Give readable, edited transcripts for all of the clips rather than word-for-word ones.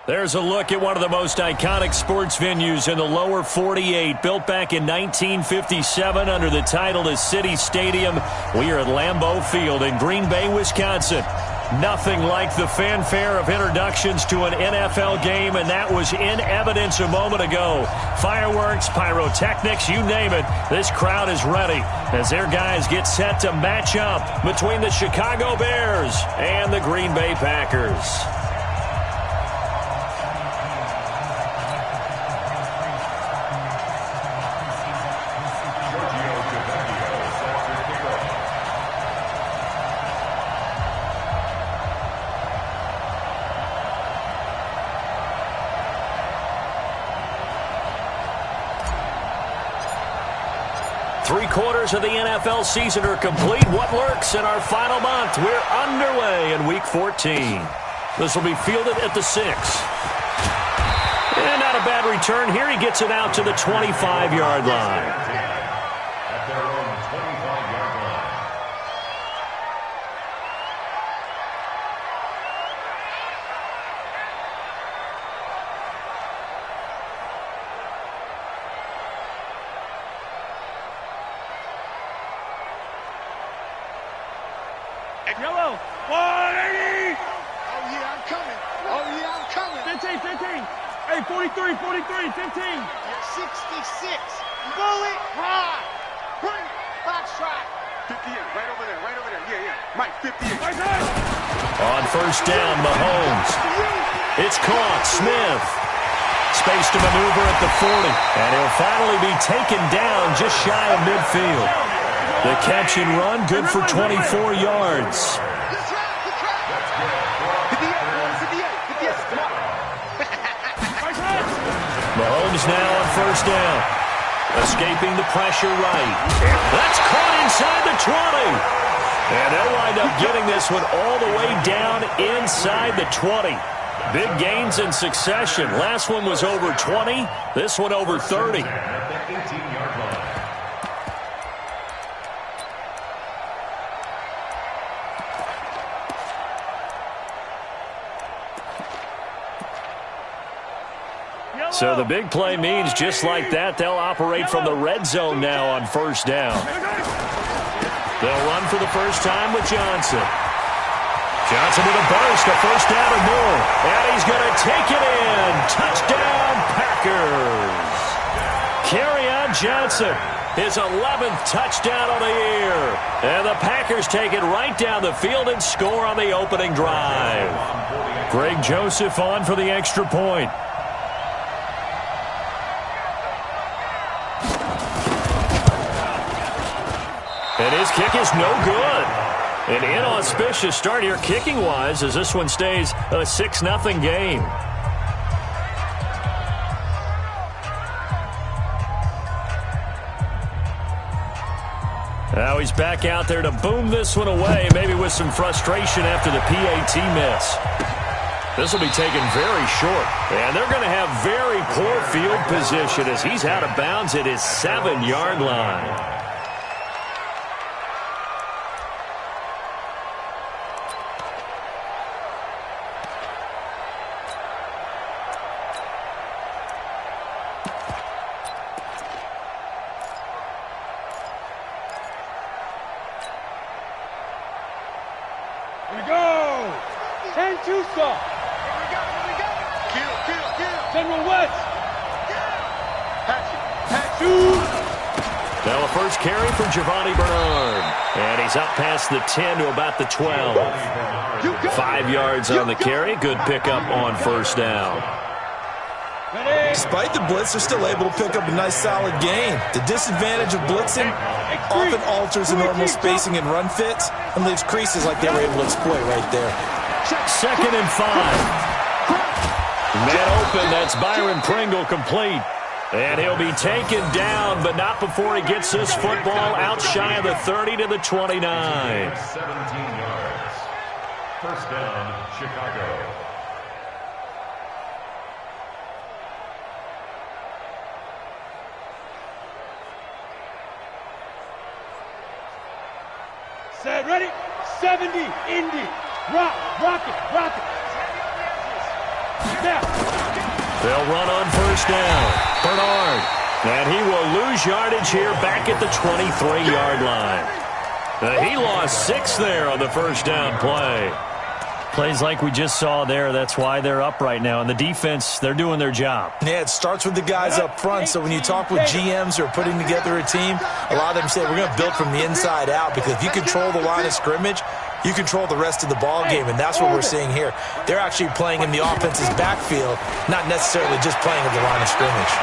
There's a look at one of the most iconic sports venues in the lower 48, built back in 1957 under the title of City Stadium. We are at Lambeau Field in Green Bay, Wisconsin. Nothing like the fanfare of introductions to an NFL game, and that was in evidence a moment ago. Fireworks, pyrotechnics, you name it. This crowd is ready as their guys get set to match up between the Chicago Bears and the Green Bay Packers. Three-quarters of the NFL season are complete. What lurks in our final month? We're underway in Week 14. This will be fielded at the 6. And not a bad return here. He gets it out to the 25-yard line. At their own 25-yard line. Yellow, 180! Oh, yeah, I'm coming. Oh, yeah, I'm coming. 15, 15. Hey, 43, 43, 15. You're 66. Bullet ride. Bring it. Foxtrot. 58, right over there, right over there. Yeah, yeah. Mike, 58. Right there. On first down, Mahomes. It's caught. Smith. Space to maneuver at the 40. And he'll finally be taken down just shy of midfield. The catch and run, good for 24 yards. Mahomes now on first down. Escaping the pressure right. That's caught inside the 20. And they'll wind up getting this one all the way down inside the 20. Big gains in succession. Last one was over 20. This one over 30. So the big play means just like that, they'll operate from the red zone now on first down. They'll run for the first time with Johnson. Johnson with a burst, a first down or more. And he's going to take it in. Touchdown, Packers. Kerryon Johnson, his 11th touchdown of the year. And the Packers take it right down the field and score on the opening drive. Greg Joseph on for the extra point. And his kick is no good. An inauspicious start here kicking-wise as this one stays a 6-0 game. Now he's back out there to boom this one away, maybe with some frustration after the PAT miss. This will be taken very short, and they're going to have very poor field position as he's out of bounds at his 7-yard line. Here we go. And Tucson. General West. Now a first carry from Giovanni Bernard. And he's up past the 10 to about the 12. 5 yards on the carry. Good pickup on first down. Despite the blitz, they're still able to pick up a nice solid gain. The disadvantage of blitzing often alters the normal spacing and run fits and leaves creases like they were able to exploit right there. 2nd and 5. Man open, that's Byron Pringle complete. And he'll be taken down, but not before he gets this football out shy of the 30 to the 29. 17 yards. First down, Chicago. Set, ready? 70, Indy. Rock, rock it, rock it. They'll run on first down. Bernard. And he will lose yardage here back at the 23-yard line. He lost 6 there on the first down play. Plays like we just saw there. That's why they're up right now. And the defense, they're doing their job. Yeah, it starts with the guys up front. So when you talk with GMs who are putting together a team, a lot of them say we're going to build from the inside out, because if you control the line of scrimmage, you control the rest of the ball game, and that's what we're seeing here. They're actually playing in the offense's backfield, not necessarily just playing at the line of scrimmage.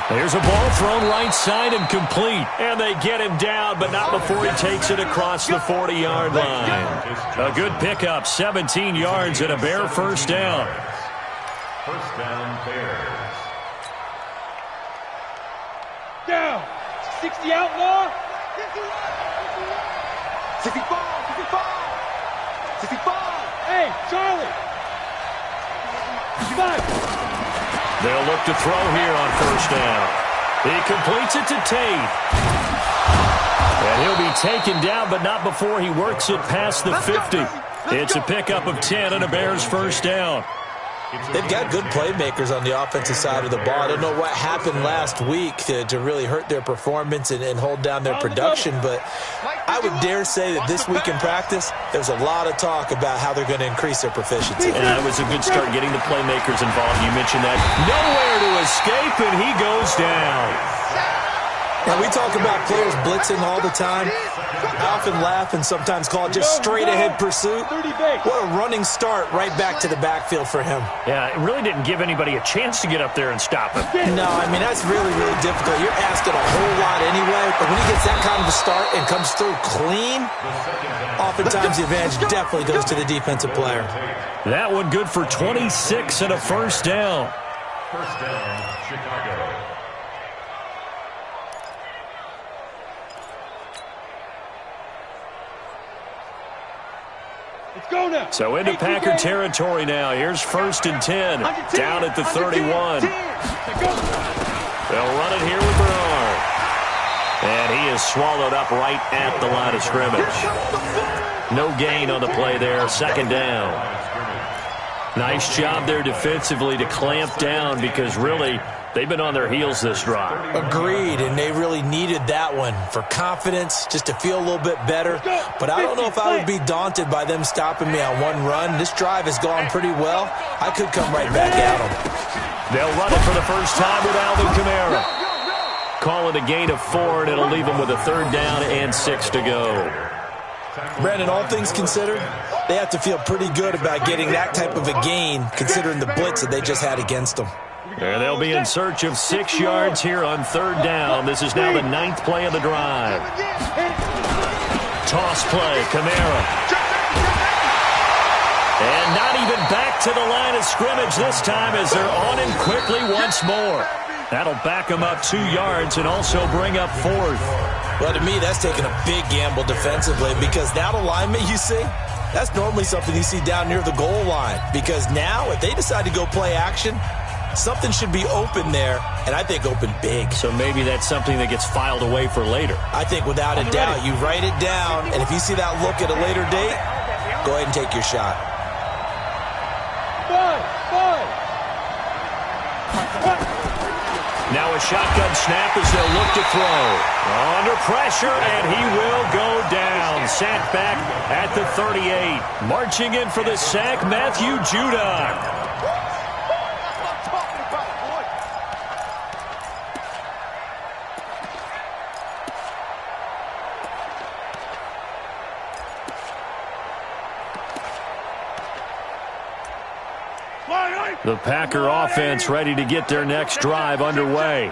There's a ball thrown right side and complete. And they get him down, but not before he takes it across the 40-yard line. A good pickup, 17 yards and a Bear first down. First down, Bears. Down. 60 outlaw. 65. Hey, Charlie. 5. They'll look to throw here on first down. He completes it to Tate. And he'll be taken down, but not before he works it past the 50. It's a pickup of 10 and a Bears first down. They've got good playmakers on the offensive side of the ball. I don't know what happened last week to really hurt their performance and hold down their production, but I would dare say that this week in practice, there's a lot of talk about how they're going to increase their proficiency. And that was a good start getting the playmakers involved. You mentioned that. Nowhere to escape, and he goes down. And we talk about players blitzing all the time. I often laugh and sometimes call it just straight-ahead pursuit. What a running start right back to the backfield for him. Yeah, it really didn't give anybody a chance to get up there and stop him. No, I mean, that's really, really difficult. You're asking a whole lot anyway, but when he gets that kind of a start and comes through clean, oftentimes the advantage definitely goes to the defensive player. That one good for 26 and a first down. First down, Chicago. Go now. So into Packer territory now. Here's first and 10. Down at the 31. They'll run it here with Bernard. And he is swallowed up right at the line of scrimmage. No gain on the play there. Second down. Nice job there defensively to clamp down, because really they've been on their heels this drive. Agreed, and they really needed that one for confidence, just to feel a little bit better. But I don't know if I would be daunted by them stopping me on one run. This drive has gone pretty well. I could come right back at them. They'll run it for the first time with Alvin Kamara. Call it a gain of 4, and it'll leave them with a third down and 6 to go. Brandon, all things considered, they have to feel pretty good about getting that type of a gain, considering the blitz that they just had against them. And they'll be in search of 6 yards here on third down. This is now the 9th play of the drive. Toss play, Kamara. And not even back to the line of scrimmage this time, as they're on him quickly once more. That'll back him up 2 yards and also bring up 4th. Well, to me, that's taking a big gamble defensively, because that alignment you see, that's normally something you see down near the goal line. Because now, if they decide to go play action, something should be open there, and I think open big. So maybe that's something that gets filed away for later. I think without a doubt, you write it down, and if you see that look at a later date, go ahead and take your shot. Now a shotgun snap as they'll look to throw. Under pressure, and he will go down. Sacked back at the 38. Marching in for the sack, Matthew Judon. The Packer offense ready to get their next drive underway.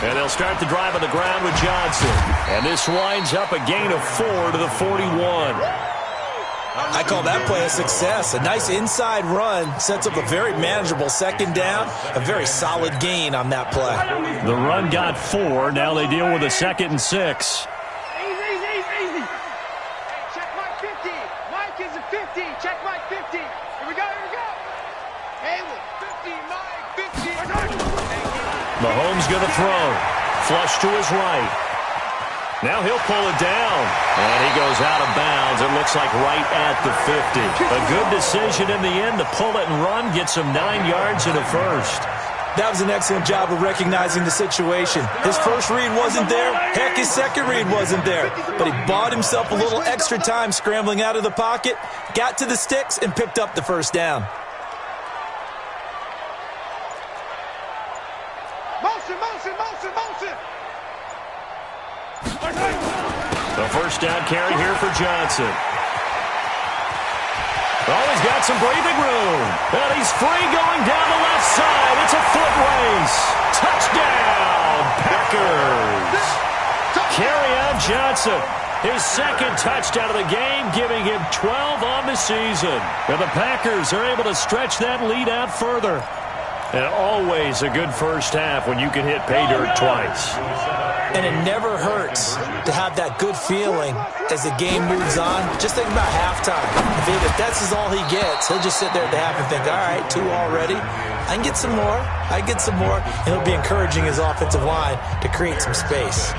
And they'll start the drive on the ground with Johnson. And this winds up a gain of 4 to the 41. I call that play a success. A nice inside run sets up a very manageable second down, a very solid gain on that play. The run got 4. Now they deal with a 2nd and 6. Mahomes going to throw. Flush to his right. Now he'll pull it down. And he goes out of bounds. It looks like right at the 50. A good decision in the end to pull it and run, get some 9 yards and a first. That was an excellent job of recognizing the situation. His first read wasn't there. Heck, his second read wasn't there. But he bought himself a little extra time scrambling out of the pocket, got to the sticks, and picked up the first down. Motion, motion, motion, motion. The first down carry here for Johnson. Oh, he's got some breathing room. And he's free going down the left side. It's a foot race. Touchdown, Packers. Kerryon Johnson, his second touchdown of the game, giving him 12 on the season. And the Packers are able to stretch that lead out further. And always a good first half when you can hit pay dirt twice. And it never hurts to have that good feeling as the game moves on. Just think about halftime. If that's all he gets, he'll just sit there at the half and think, all right, 2 already. I can get some more. I get some more. And he'll be encouraging his offensive line to create some space.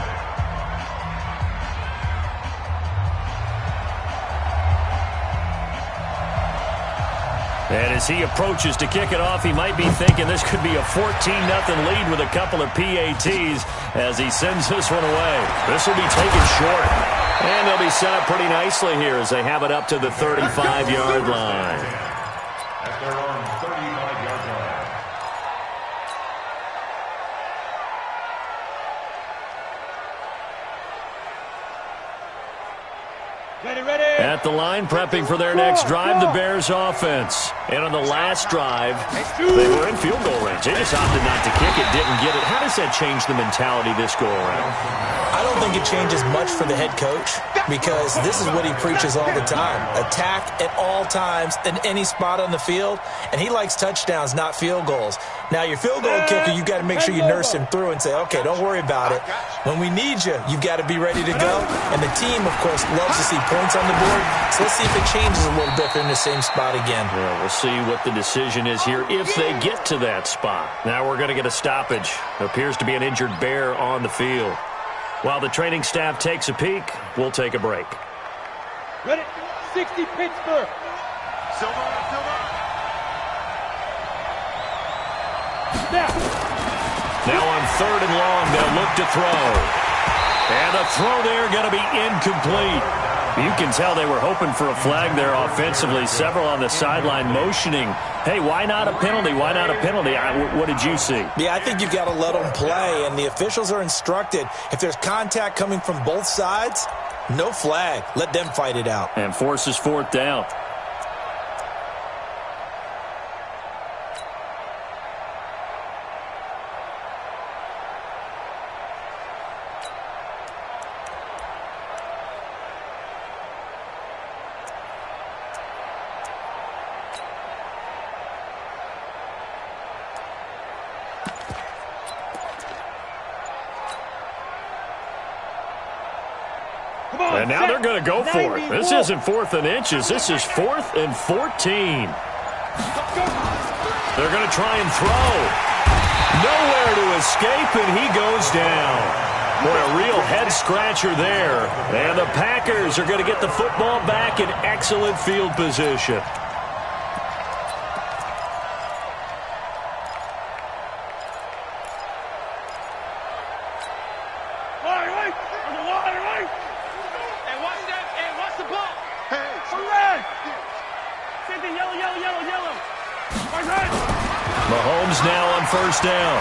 And as he approaches to kick it off, he might be thinking this could be a 14-0 lead with a couple of PATs as he sends this one away. This will be taken short. And they'll be set up pretty nicely here as they have it up to the 35-yard line. At their own 35-yard line. Ready, ready. At the line, prepping for their next drive, the Bears offense. And on the last drive, they were in field goal range. They just opted not to kick it, didn't get it. How does that change the mentality this go around? I don't think it changes much for the head coach because this is what he preaches all the time. Attack at all times in any spot on the field, and he likes touchdowns, not field goals. Now, your field goal kicker, you've got to make sure you nurse him through and say, okay, don't worry about it. When we need you, you've got to be ready to go. And the team, of course, loves to see points on the board. So let's see if it changes a little bit if they're in the same spot again. Well, we'll see what the decision is here if they get to that spot. Now we're going to get a stoppage. Appears to be an injured Bear on the field. While the training staff takes a peek, we'll take a break. Ready. 60 Pittsburgh. Silver. Snap. Now on 3rd and long, they'll look to throw. And the throw there going to be incomplete. You can tell they were hoping for a flag there offensively. Several on the sideline motioning, hey, why not a penalty? Why not a penalty? What did you see? Yeah, I think you've got to let them play, and the officials are instructed. If there's contact coming from both sides, no flag. Let them fight it out. And forces 4th down. And now they're going to go for it. This isn't 4th and inches. This is 4th and 14. They're going to try and throw. Nowhere to escape, and he goes down. Boy, a real head-scratcher there. And the Packers are going to get the football back in excellent field position. Mahomes now on 1st down.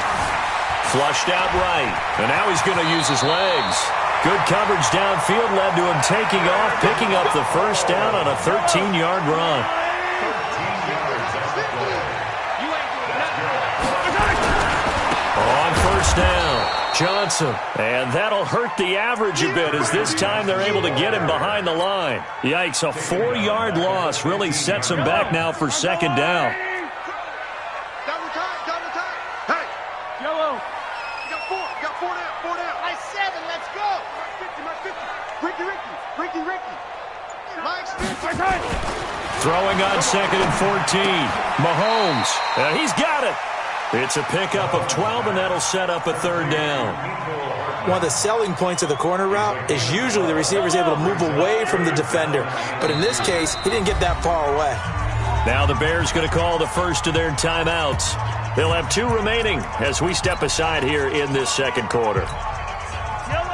Flushed out right. And now he's going to use his legs. Good coverage downfield led to him taking off, picking up the 1st down on a 13-yard run. On 1st down, Johnson. And that'll hurt the average a bit as this time they're able to get him behind the line. Yikes, a 4-yard loss really sets him back now for 2nd down. Ricky. Throwing on 2nd and 14. Mahomes. He's got it. It's a pickup of 12, and that'll set up a third down. One of the selling points of the corner route is usually the receiver is able to move away from the defender. But in this case, he didn't get that far away. Now the Bears going to call the first of their timeouts. They'll have 2 remaining as we step aside here in this second quarter.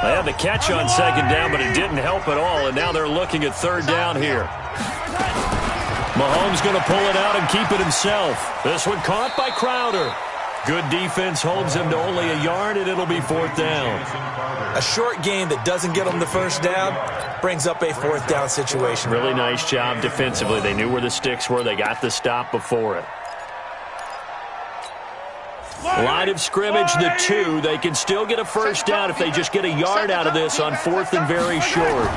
They had the catch on second down, but it didn't help at all, and now they're looking at third down here. Mahomes going to pull it out and keep it himself. This one caught by Crowder. Good defense holds him to only a yard, and it'll be fourth down. A short game that doesn't get them the first down brings up a fourth down situation. Really nice job defensively. They knew where the sticks were. They got the stop before it. Line of scrimmage, the 2. They can still get a first down if they just get a yard out of this on fourth and very short.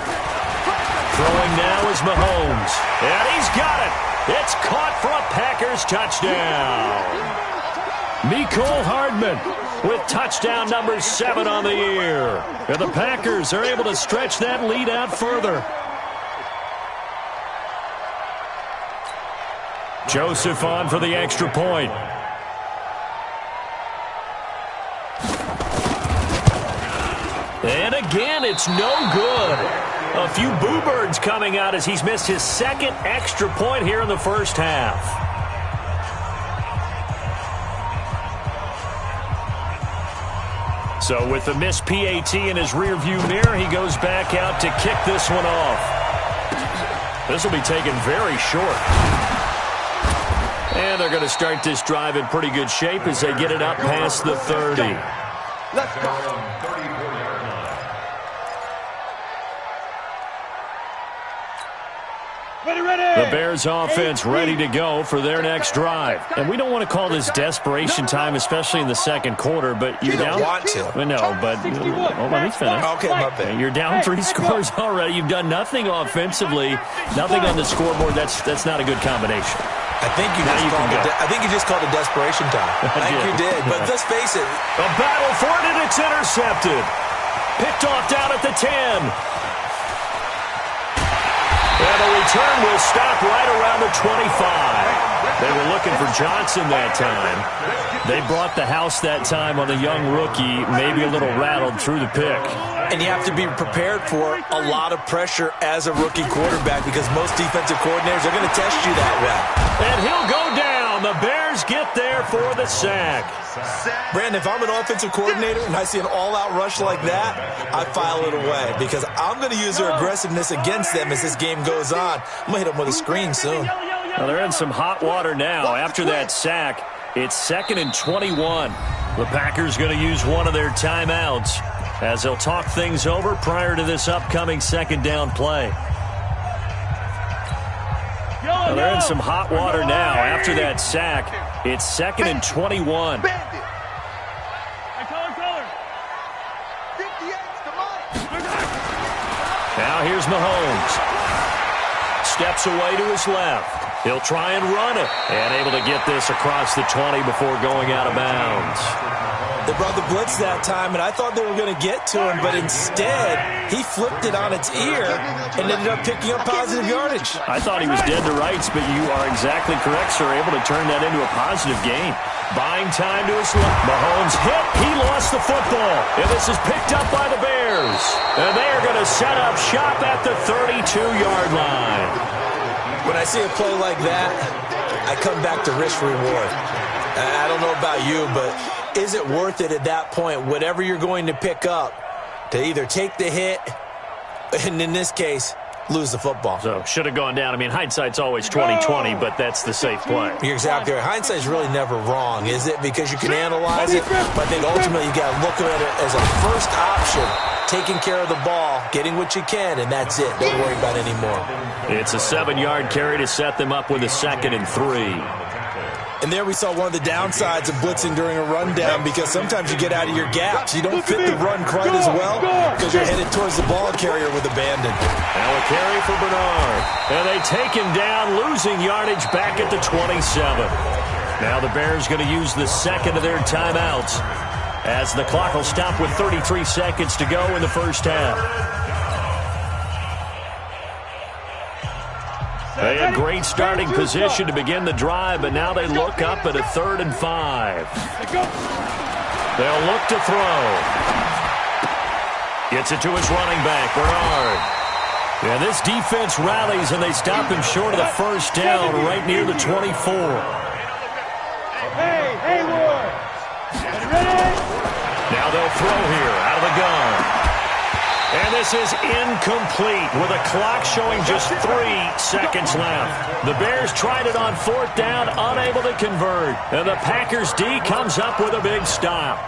Throwing now is Mahomes. And he's got it. It's caught for a Packers touchdown. Mecole Hardman with touchdown number 7 on the year. And the Packers are able to stretch that lead out further. Joseph on for the extra point. And again, it's no good. A few boo birds coming out as he's missed his second extra point here in the first half. So with the missed PAT in his rearview mirror, he goes back out to kick this one off. This will be taken very short. And they're going to start this drive in pretty good shape as they get it up past the 30. Let's go. The Bears offense ready to go for their next drive. And we don't want to call this desperation time, especially in the second quarter, but you're down. You don't want to. Well, no, but let me finish. Okay, my bad. You're down 3 scores already. You've done nothing offensively, nothing on the scoreboard. That's not a good combination. I think you just called it desperation time. I think you did. But let's face it. A battle for it, and it's intercepted. Picked off down at the 10. And the return will stop right around the 25. They were looking for Johnson that time. They brought the house that time on the young rookie, maybe a little rattled through the pick. And you have to be prepared for a lot of pressure as a rookie quarterback because most defensive coordinators are going to test you that way. And he'll go down. The Bears get there for the sack. Brandon, if I'm an offensive coordinator and I see an all-out rush like that, I file it away because I'm going to use their aggressiveness against them as this game goes on. I'm going to hit them with a screen soon. Well, they're in some hot water now. After that sack, it's 2nd and 21. The Packers going to use one of their timeouts as they'll talk things over prior to this upcoming second down play. Well, they're in some hot water now. After that sack, it's 2nd and 21. Now here's Mahomes. Steps away to his left. He'll try and run it. And able to get this across the 20 before going out of bounds. They brought the blitz that time, and I thought they were going to get to him, but instead, he flipped it on its ear and ended up picking up positive yardage. I thought he was dead to rights, but you are exactly correct, sir. Able to turn that into a positive gain. Buying time to his left. Mahomes hit. He lost the football. And this is picked up by the Bears. And they are going to set up shop at the 32-yard line. When I see a play like that, I come back to risk reward. I don't know about you, but is it worth it at that point, whatever you're going to pick up, to either take the hit, and in this case, lose the football? So, should have gone down. I mean, hindsight's always 20/20, but that's the safe play. You're exactly right. Hindsight's really never wrong, is it? Because you can analyze it, but I think ultimately you got to look at it as a first option, taking care of the ball, getting what you can, and that's it. Don't worry about it anymore. It's a 7-yard carry to set them up with a 2nd and 3. And there we saw one of the downsides of blitzing during a rundown because sometimes you get out of your gaps. You don't fit the run quite as well because you're headed towards the ball carrier with abandon. Now a carry for Bernard. And they take him down, losing yardage back at the 27. Now the Bears going to use the second of their timeouts as the clock will stop with 33 seconds to go in the first half. They had great starting position to begin the drive, but now they look up at a 3rd and 5. They'll look to throw. Gets it to his running back, Bernard. And this defense rallies, and they stop him short of the first down right near the 24. Hey, Hayward! Ready? Now they'll throw here out of the gun. And this is incomplete with a clock showing just 3 seconds left. The Bears tried it on 4th down, unable to convert. And the Packers D comes up with a big stop.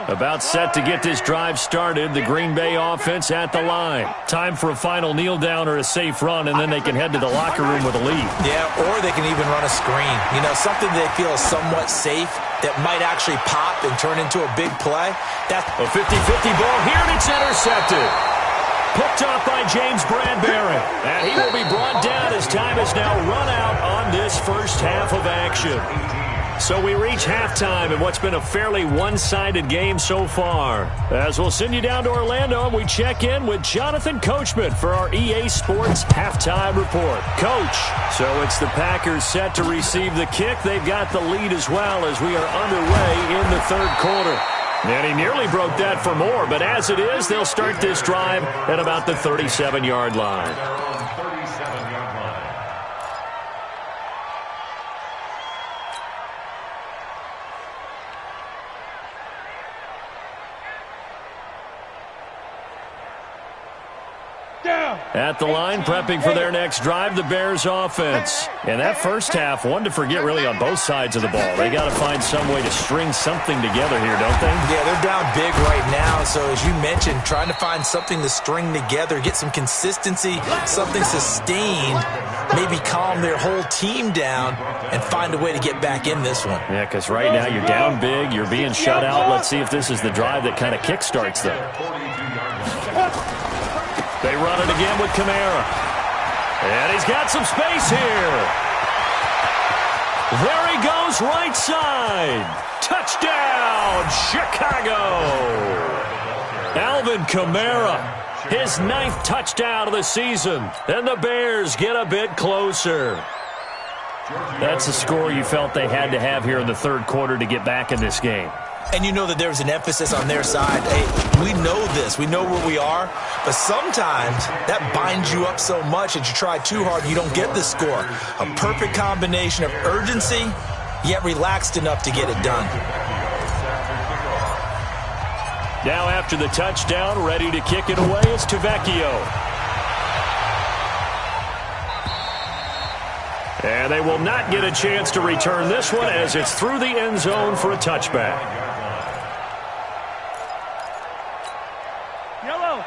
About set to get this drive started, the Green Bay offense at the line. Time for a final kneel down or a safe run, and then they can head to the locker room with a lead. Yeah, or they can even run a screen. You know, something they feel is somewhat safe that might actually pop and turn into a big play. That's a 50-50 ball here, and it's intercepted. Picked up by James Bradbury. And he will be brought down as time is now run out on this first half of action. So we reach halftime in what's been a fairly one-sided game so far. As we'll send you down to Orlando, and we check in with Jonathan Coachman for our EA Sports Halftime Report. Coach, so it's the Packers set to receive the kick. They've got the lead as well as we are underway in the 3rd quarter. And he nearly broke that for more, but as it is, they'll start this drive at about the 37-yard line. At the line, prepping for their next drive, the Bears offense. And that first half, one to forget really on both sides of the ball. They got to find some way to string something together here, don't they? Yeah, they're down big right now. So as you mentioned, trying to find something to string together, get some consistency, something sustained, maybe calm their whole team down and find a way to get back in this one. Yeah, because right now you're down big, you're being shut out. Let's see if this is the drive that kind of kickstarts them. They run it again with Kamara. And he's got some space here. There he goes, right side. Touchdown, Chicago. Alvin Kamara, his 9th touchdown of the season. And the Bears get a bit closer. That's the score you felt they had to have here in the 3rd quarter to get back in this game. And you know that there's an emphasis on their side. Hey, we know this. We know where we are. But sometimes that binds you up so much that you try too hard and you don't get the score. A perfect combination of urgency, yet relaxed enough to get it done. Now after the touchdown, ready to kick it away is Tavecchio. And they will not get a chance to return this one as it's through the end zone for a touchback.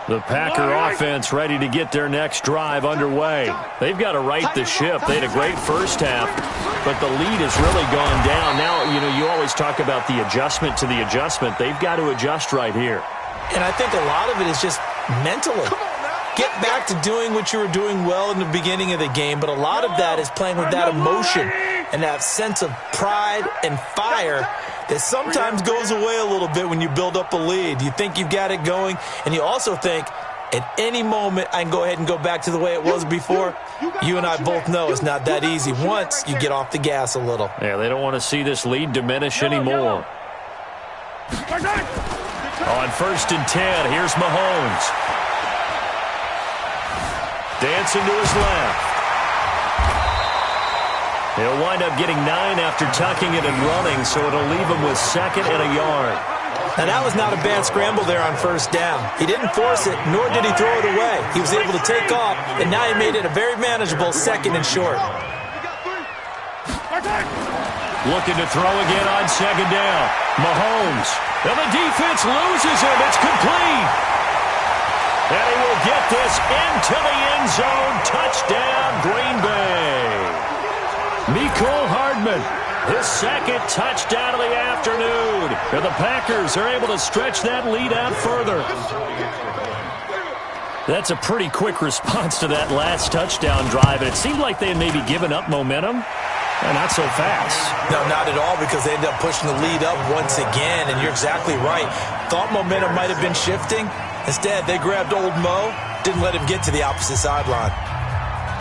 The Packer offense ready to get their next drive underway. They've got to right the ship. They had a great first half, but the lead has really gone down. Now, you know, you always talk about the adjustment to the adjustment. They've got to adjust right here. And I think a lot of it is just mentally. Get back to doing what you were doing well in the beginning of the game, but a lot of that is playing with that emotion and that sense of pride and fire that sometimes goes away a little bit when you build up a lead. You think you've got it going, and you also think at any moment I can go ahead and go back to the way it was before. You and I both know it's not that easy once you get off the gas a little. Yeah, they don't want to see this lead diminish anymore. On 1st and 10, here's Mahomes. Dancing to his left. He'll wind up getting 9 after tucking it and running, so it'll leave him with 2nd and a yard. Now, that was not a bad scramble there on 1st down. He didn't force it, nor did he throw it away. He was able to take off, and now he made it a very manageable 2nd and short. Looking to throw again on 2nd down. Mahomes. And the defense loses him. It's complete. And he will get this into the end zone. Touchdown, Green Bay. Mecole Hardman, his 2nd touchdown of the afternoon. And the Packers are able to stretch that lead out further. That's a pretty quick response to that last touchdown drive. And it seemed like they had maybe given up momentum. Not so fast. No, not at all, because they ended up pushing the lead up once again. And you're exactly right. Thought momentum might have been shifting. Instead, they grabbed old Mo, didn't let him get to the opposite sideline.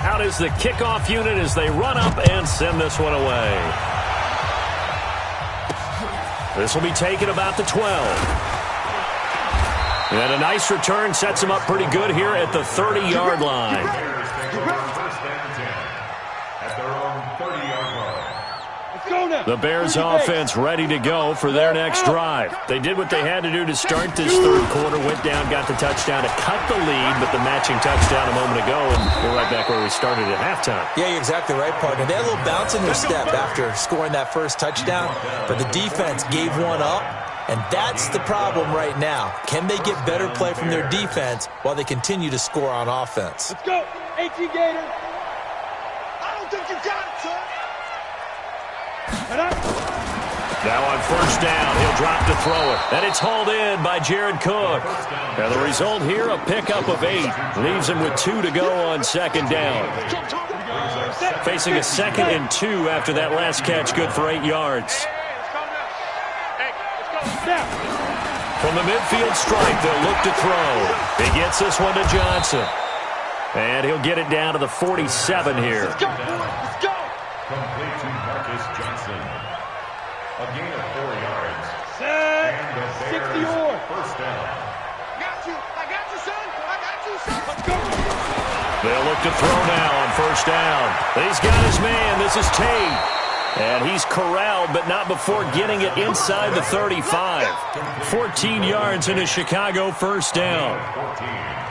Out is the kickoff unit as they run up and send this one away. This will be taken about the 12. And a nice return sets him up pretty good here at the 30-yard line. First and 10 at their own 30-yard line. Let's go now. The Bears offense ready to go for their next drive. They did what they had to do to start this third quarter, went down, got the touchdown to cut the lead, but the matching touchdown a moment ago, and we're right back where we started at halftime. Yeah, you're exactly right, partner. They had a little bounce in their step after scoring that first touchdown, but the defense gave one up. And that's the problem right now. Can they get better play from their defense while they continue to score on offense? Let's go. 18 Gator. I don't think you got it, son. Now on first down, he'll drop to throw it. And it's hauled in by Jared Cook. Now the result here, a pickup of 8. Leaves him with 2 to go on second down. Facing a 2nd and 2 after that last catch, good for 8 yards. From the midfield stripe, they'll look to throw. He gets this one to Johnson. And he'll get it down to the 47 here. Let's go, boys. Let's go. Complete to Marcus Johnson. A gain of 4 yards. Set. And the 60 Bears yards. first down. Got you. I got you, son. I got you, son. Let's go. They'll look to throw now on first down. He's got his man. This is Tate. And he's corralled, but not before getting it inside the 35. 14 yards in a Chicago first down.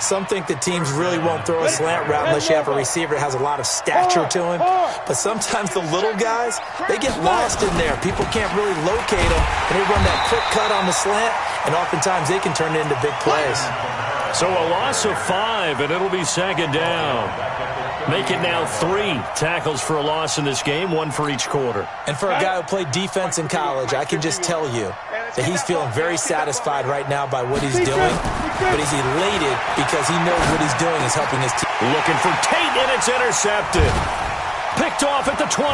Some think the teams really won't throw a slant route unless you have a receiver that has a lot of stature to him. But sometimes the little guys, they get lost in there. People can't really locate them, and they run that quick cut on the slant, and oftentimes they can turn it into big plays. So a loss of 5, and it'll be second down. Make it now 3 tackles for a loss in this game, 1 for each quarter. And for a guy who played defense in college, I can just tell you that he's feeling very satisfied right now by what he's doing, but he's elated because he knows what he's doing is helping his team. Looking for Tate, and it's intercepted. Picked off at the 28.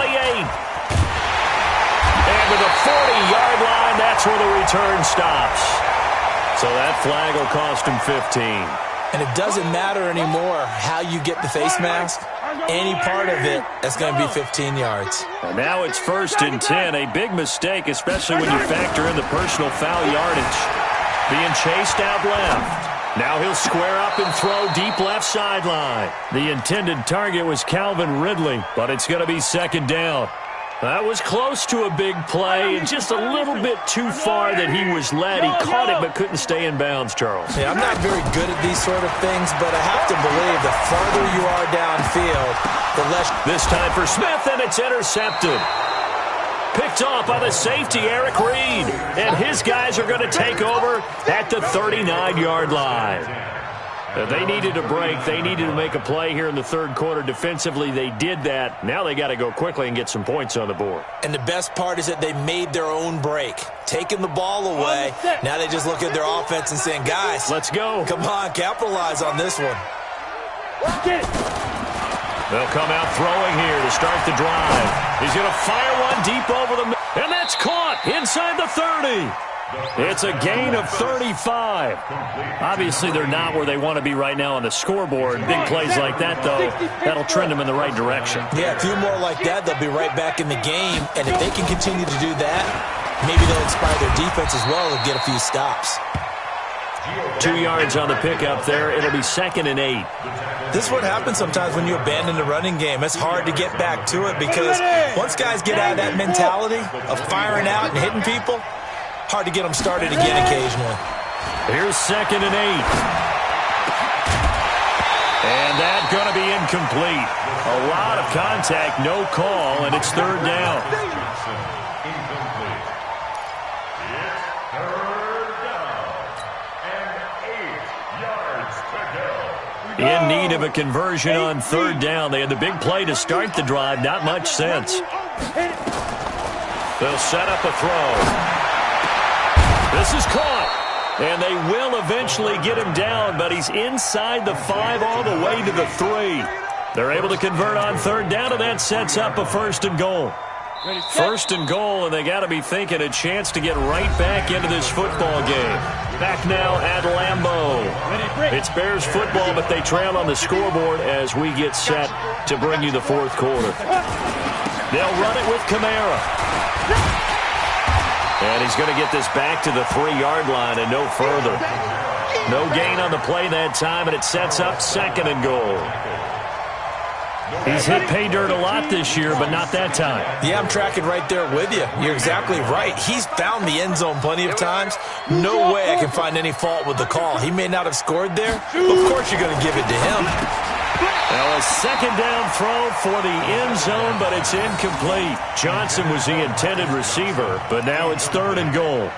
And to the 40-yard line, that's where the return stops. So that flag will cost him 15. And it doesn't matter anymore how you get the face mask. Any part of it, that's going to be 15 yards. And now it's 1st and 10. A big mistake, especially when you factor in the personal foul yardage. Being chased out left. Now he'll square up and throw deep left sideline. The intended target was Calvin Ridley, but it's going to be second down. That was close to a big play, and just a little bit too far that he was led. He caught it but couldn't stay in bounds, Charles. Yeah, I'm not very good at these sort of things, but I have to believe the farther you are downfield, the less. This time for Smith, and it's intercepted. Picked off by the safety, Eric Reed. And his guys are going to take over at the 39-yard line. They needed a break. They needed to make a play here in the third quarter. Defensively, they did that. Now they got to go quickly and get some points on the board. And the best part is that they made their own break, taking the ball away. Now they just look at their offense and saying, guys, let's go. Come on, capitalize on this one. Get it. They'll come out throwing here to start the drive. He's going to fire one deep over the middle. And that's caught inside the 30. It's a gain of 35. Obviously, they're not where they want to be right now on the scoreboard. Big plays like that, though, that'll trend them in the right direction. Yeah, a few more like that, they'll be right back in the game. And if they can continue to do that, maybe they'll inspire their defense as well and get a few stops. 2 yards on the pickup there. It'll be 2nd and 8. This is what happens sometimes when you abandon the running game. It's hard to get back to it because once guys get out of that mentality of firing out and hitting people, hard to get them started again occasionally. Here's 2nd and 8. And that's going to be incomplete. A lot of contact, no call, and it's third down. In need of a conversion on third down. They had the big play to start the drive. Not much sense. They'll set up a throw. This is caught. And they will eventually get him down, but he's inside the 5 all the way to the 3. They're able to convert on third down, and that sets up a 1st and goal. 1st and goal, and they got to be thinking a chance to get right back into this football game. Back now at Lambeau. It's Bears football, but they trail on the scoreboard as we get set to bring you the fourth quarter. They'll run it with Kamara. And he's going to get this back to the 3-yard line and no further. No gain on the play that time, and it sets up 2nd and goal. He's hit pay dirt a lot this year, but not that time. Yeah, I'm tracking right there with you. You're exactly right. He's found the end zone plenty of times. No way I can find any fault with the call. He may not have scored there, but of course you're going to give it to him. Well, a 2nd down throw for the end zone, but it's incomplete. Johnson was the intended receiver, but now it's 3rd and goal.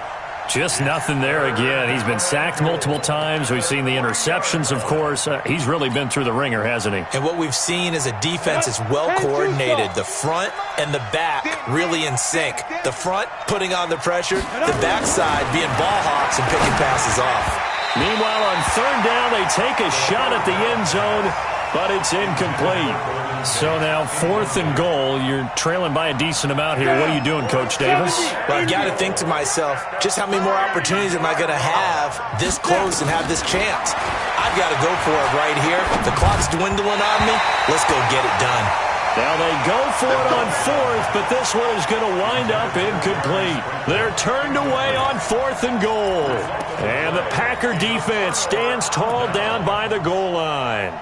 Just nothing there again. He's been sacked multiple times. We've seen the interceptions, of course. He's really been through the ringer, hasn't he? And what we've seen is a defense that's well coordinated. The front and the back really in sync. The front putting on the pressure, the backside being ball hawks and picking passes off. Meanwhile, on 3rd down, they take a shot at the end zone, but it's incomplete. So now 4th and goal. You're trailing by a decent amount here. What are you doing, Coach Davis? Well, I've got to think to myself, just how many more opportunities am I going to have this close and have this chance? I've got to go for it right here. The clock's dwindling on me. Let's go get it done. Now they go for it on 4th, but this one is going to wind up incomplete. They're turned away on 4th and goal. And the Packer defense stands tall down by the goal line.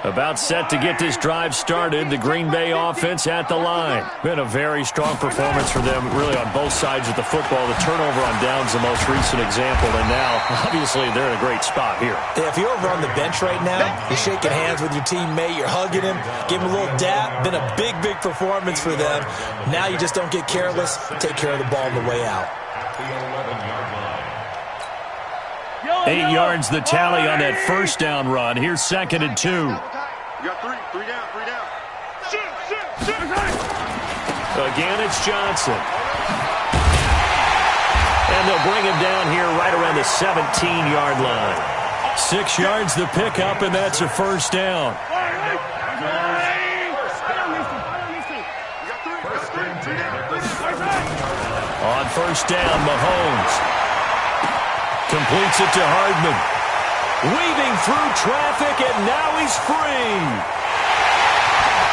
About set to get this drive started. The Green Bay offense at the line. Been a very strong performance for them, really, on both sides of the football. The turnover on downs, the most recent example, and now, obviously, they're in a great spot here. Yeah, if you're over on the bench right now, you're shaking hands with your teammate, you're hugging him, give him a little dap. Been a big, big performance for them. Now you just don't get careless. Take care of the ball on the way out. 8 yards the tally on that 1st down run. Here's 2nd and 2. You got 3 down. Again, it's Johnson. And they'll bring him down here right around the 17-yard line. 6 yards the pickup, and that's a 1st down. On 1st down, Mahomes completes it to Hardman. Weaving through traffic, and now he's free.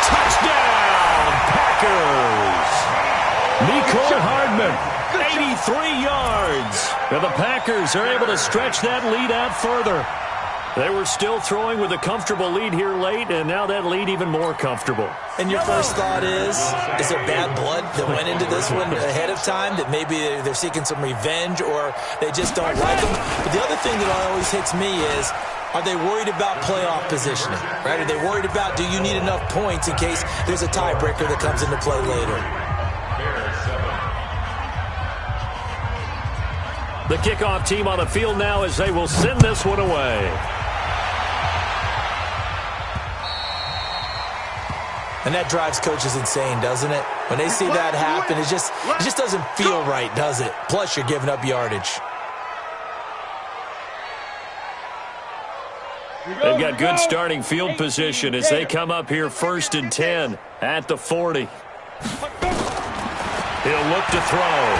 Touchdown, Packers. Mecole Hardman, 83 yards. And the Packers are able to stretch that lead out further. They were still throwing with a comfortable lead here late, and now that lead even more comfortable. And your first thought is there bad blood that went into this one ahead of time, that maybe they're seeking some revenge or they just don't like them? But the other thing that always hits me is, are they worried about playoff positioning? Right? Are they worried about, do you need enough points in case there's a tiebreaker that comes into play later? The kickoff team on the field now as they will send this one away. And that drives coaches insane, doesn't it? When they see that happen, it just doesn't feel right, does it? Plus, you're giving up yardage. They've got good starting field position as they come up here 1st and 10 at the 40. He'll look to throw.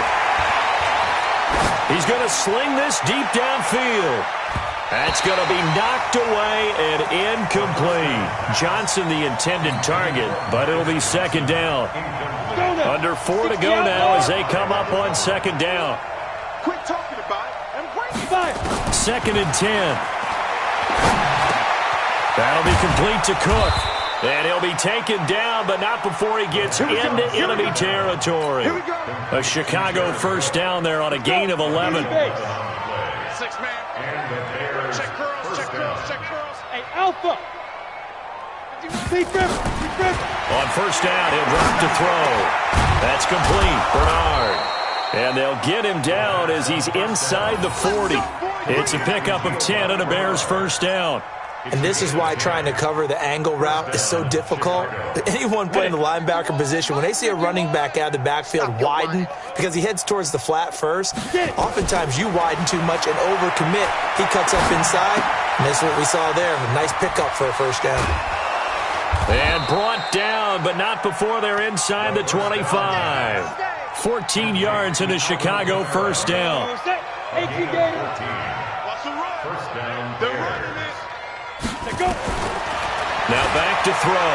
He's going to sling this deep downfield. That's going to be knocked away and incomplete. Johnson the intended target, but it'll be 2nd down. Under 4 to go now as they come up on 2nd down. Quit talking about it and bring it. 2nd and 10. That'll be complete to Cook. And he'll be taken down, but not before he gets into enemy territory. A Chicago 1st down there on a gain of 11. 6-man. Check curls. Hey, Alpha. Deep grip. On 1st down, he'll drop to throw. That's complete. Bernard. And they'll get him down as he's inside the 40. It's a pickup of 10 and a Bears 1st down. And this is why trying to cover the angle route is so difficult. Anyone playing the linebacker position, when they see a running back out of the backfield widen, because he heads towards the flat first, oftentimes you widen too much and overcommit. He cuts up inside, and that's what we saw there. A nice pickup for a 1st down. And brought down, but not before they're inside the 25. 14 yards in a Chicago 1st down. Hey, What's the run? 1st down. They're running it. Now back to throw.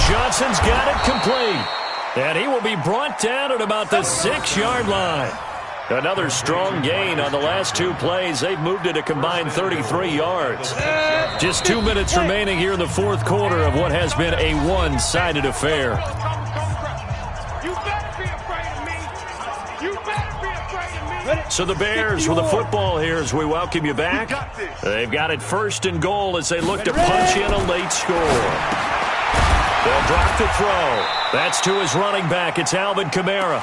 Johnson's got it complete. And he will be brought down at about the 6-yard line. Another strong gain on the last 2 plays. They've moved it a combined 33 yards. Just 2 minutes remaining here in the 4th quarter of what has been a one-sided affair. You better be afraid of me. You better be afraid of me. So the Bears with the football here as we welcome you back. They've got it 1st and goal as they look to punch in a late score. They'll drop the throw. That's to his running back. It's Alvin Kamara.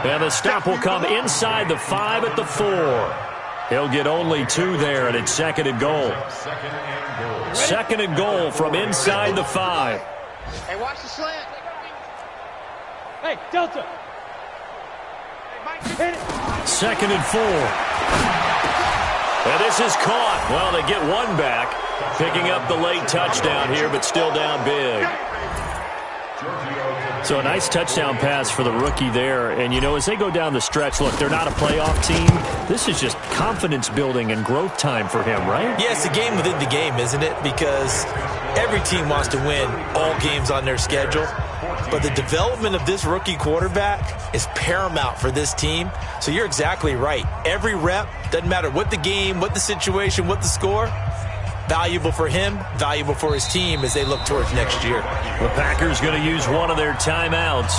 And the stop will come inside the 5 at the 4. He'll get only 2 there, and it's 2nd and goal. 2nd and goal from inside the 5. Hey, watch the slant. Hey, Delta. Hit it. 2nd and 4. And this is caught. Well, they get 1 back, picking up the late touchdown here, but still down big. So a nice touchdown pass for the rookie there. And, you know, as they go down the stretch, look, they're not a playoff team. This is just confidence building and growth time for him, right? Yeah, it's a game within the game, isn't it? Because every team wants to win all games on their schedule. But the development of this rookie quarterback is paramount for this team. So you're exactly right. Every rep, doesn't matter what the game, what the situation, what the score, valuable for him, valuable for his team as they look towards next year. The Packers going to use one of their timeouts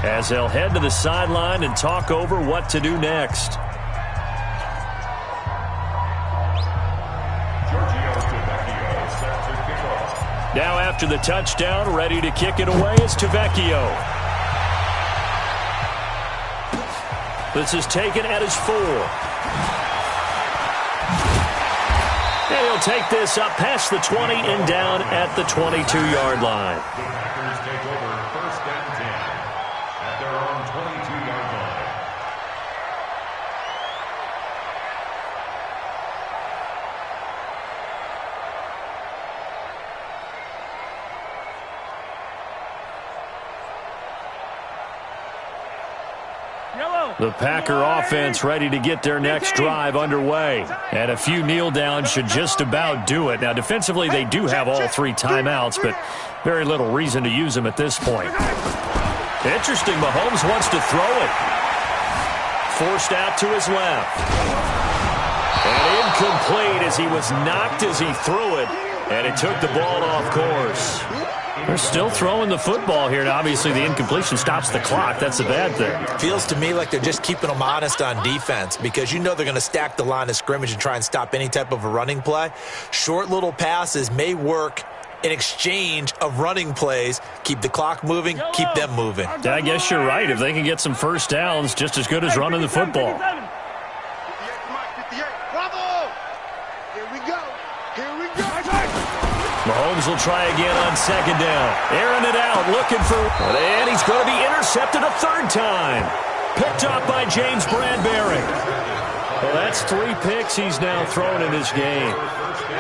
as they'll head to the sideline and talk over what to do next. Now after the touchdown, ready to kick it away is Tavecchio. This is taken at his 4. And he'll take this up past the 20 and down at the 22-yard line. The Packers take over 1st and 10 at their own 22-yard line. The Packer offense ready to get their next drive underway. And a few kneel downs should just about do it. Now, defensively, they do have all 3 timeouts, but very little reason to use them at this point. Interesting, Mahomes wants to throw it. Forced out to his left. And incomplete as he was knocked as he threw it. And it took the ball off course. They're still throwing the football here, and obviously the incompletion stops the clock. That's a bad thing. Feels to me like they're just keeping them honest on defense because you know they're going to stack the line of scrimmage and try and stop any type of a running play. Short little passes may work in exchange of running plays. Keep the clock moving, keep them moving. I guess you're right. If they can get some first downs, just as good as running the football. 58, bravo! Here we go. Here we go. Mahomes will try again on 2nd down. Airing it out, looking for... And he's going to be intercepted a 3rd time. Picked up by James Bradbury. Well, that's 3 picks he's now thrown in this game.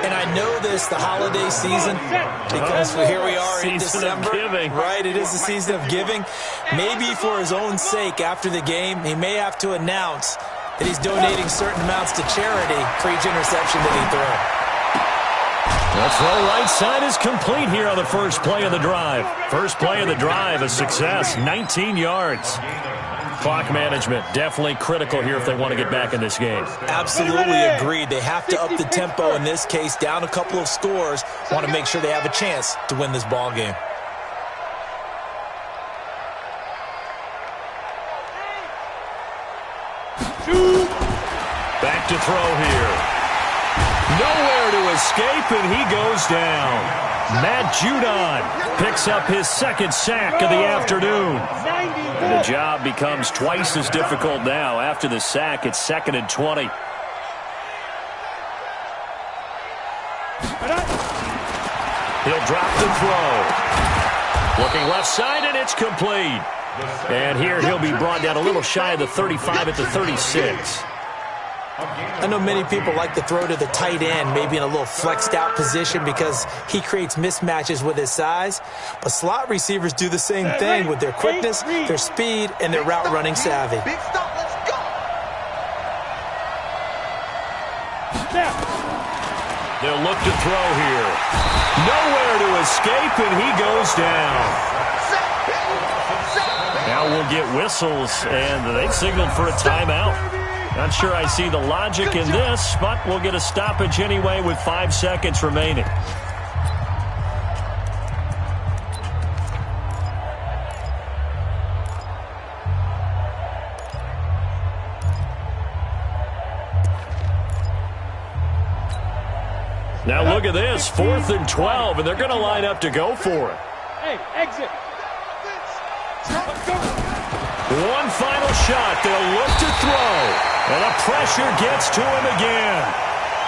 And I know this, the holiday season, because here we are in December. Season of giving. Right, it is the season of giving. Maybe for his own sake after the game, he may have to announce that he's donating certain amounts to charity for each interception that he throws. The throw right side is complete here on the first play of the drive. First play of the drive, a success, 19 yards. Clock management, definitely critical here if they want to get back in this game. Absolutely agreed. They have to up the tempo in this case, down a couple of scores. Want to make sure they have a chance to win this ball game. Back to throw here. Nowhere to escape, and he goes down. Matt Judon picks up his 2nd sack of the afternoon. And the job becomes twice as difficult now. After the sack, it's 2nd and 20. He'll drop the throw. Looking left side, and it's complete. And here he'll be brought down a little shy of the 35 at the 36. I know many people like to throw to the tight end, maybe in a little flexed out position because he creates mismatches with his size. But slot receivers do the same thing with their quickness, their speed, and their route running savvy. Big stop, let's go. They'll look to throw here. Nowhere to escape, and he goes down. Now we'll get whistles, and they signaled for a timeout. Not sure I see the logic in this, but we'll get a stoppage anyway with 5 seconds remaining. Now look at this, 4th and 12, and they're going to line up to go for it. Hey, exit. One final shot. They'll look to throw. And the pressure gets to him again.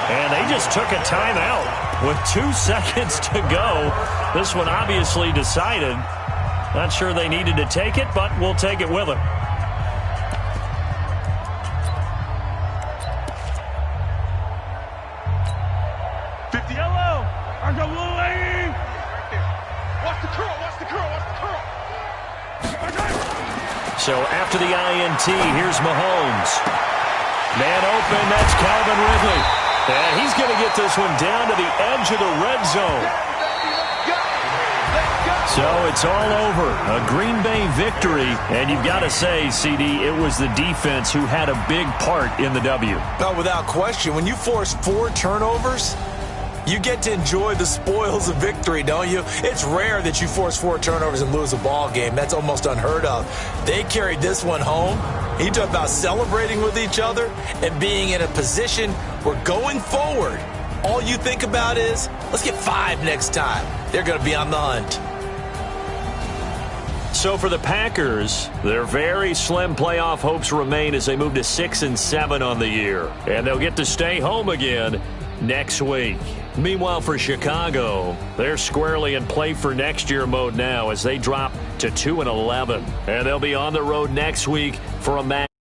And they just took a timeout with 2 seconds to go. This one obviously decided. Not sure they needed to take it, but we'll take it with them. Yellow. I got a little lane. Right there. Watch the curl. Watch the curl. Watch the curl. So after the INT, here's Mahomes. Man open, that's Calvin Ridley. And he's going to get this one down to the edge of the red zone. So it's all over. A Green Bay victory. And you've got to say, CD, it was the defense who had a big part in the W. No, without question. When you force 4 turnovers, you get to enjoy the spoils of victory, don't you? It's rare that you force 4 turnovers and lose a ball game. That's almost unheard of. They carried this one home. You talk about celebrating with each other and being in a position where going forward, all you think about is, let's get 5 next time. They're going to be on the hunt. So for the Packers, their very slim playoff hopes remain as they move to 6-7 on the year. And they'll get to stay home again next week. Meanwhile, for Chicago, they're squarely in play for next year mode now as they drop to 2-11. And they'll be on the road next week for a match.